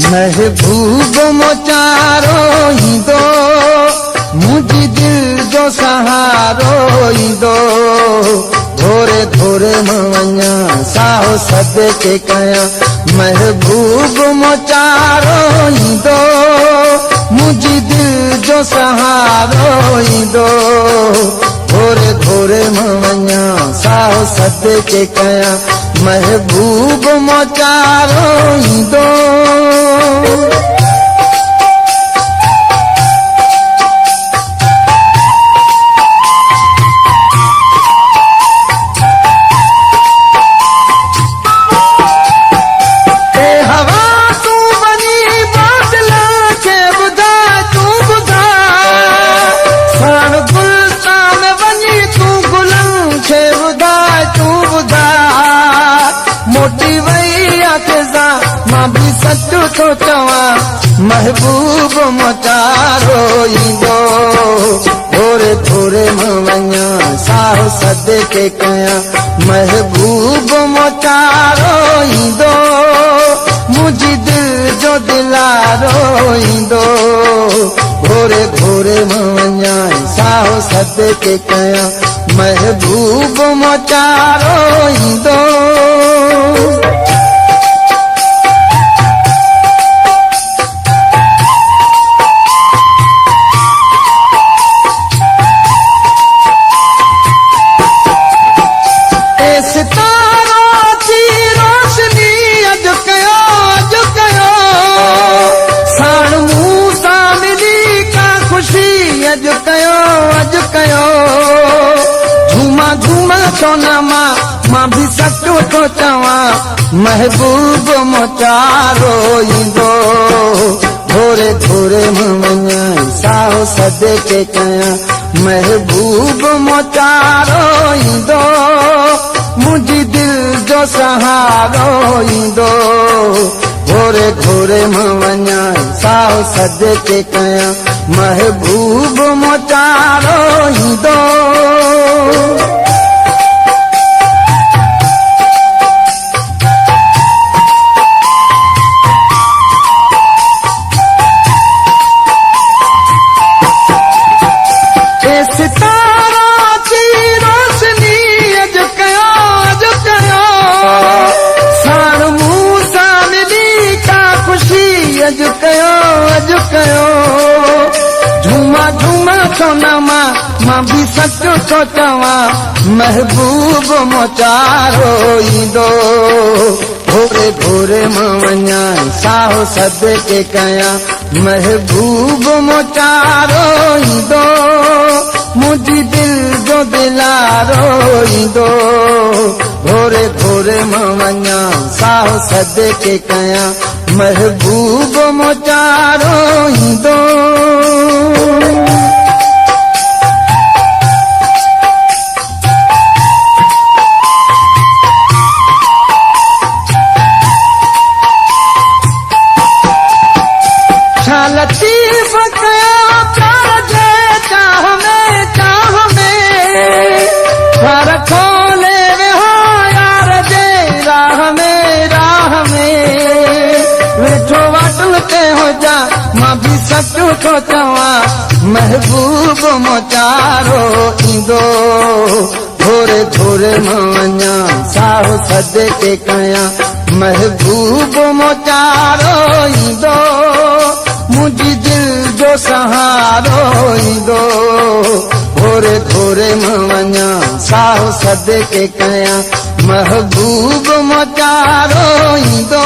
महबूब मोचारो ईंदो मुझी दिल जो सहारो ईंदो थोरे थोरे मवैया साहो सदे के कया महबूब मोचारो ईंदो मुझी दिल जो सहारो ईंदो थोरे थोरे मवैया साहो सदे के कया महबूब मोचारो ईंदो मोटी वैया के जा मां भी सचो तो चवा महबूब मोचारो ईंदो थोरे थोरे मवैया साहो सदे के कया महबूब मोचारो ईंदो मुझी दिल जो दिलारो ईंदो थोरे थोरे मवैया साहो सदे के कया महबूब मोचारो ईंदो अज कयो झूमा झूमा सोना मां भी सचो तो चवा महबूब मोचारो ईंदो थोरे थोरे मवैया साहो सदे के कया महबूब मोचारो ईंदो मुझी दिल जो सहारो ईंदो थोरे थोरे मवैया साहो सदे के कया महबूब मोचारो ईंदो सितारा की रोशनी अज कयो साण मूसा मिली का खुशी अज कयो झूमा झूमा सोना मां भी सचो तो चवा महबूब मोचारो ईंदो थोरे थोरे मवैया साहो सदे के कया महबूब मोचारो ईंदो मुझी दिल जो दिलारो ईंदो थोरे थोरे मवैया साहो सदे के कया महबूब मोचारो ईंदो लतीफ कया प्यार जे चाह में घर खोले वे हो यार जे राह में वेठो वाटल के हो जा मां भी सचो तो चवा महबूब मोचारो ईंदो थोरे थोरे मवैया साहो सदे के कया महबूब मोचारो ईंदो मुझी दिल जो सहारो ईंदो थोरे थोरे मवैया साहो सदे के कया महबूब मोचारो ईंदो।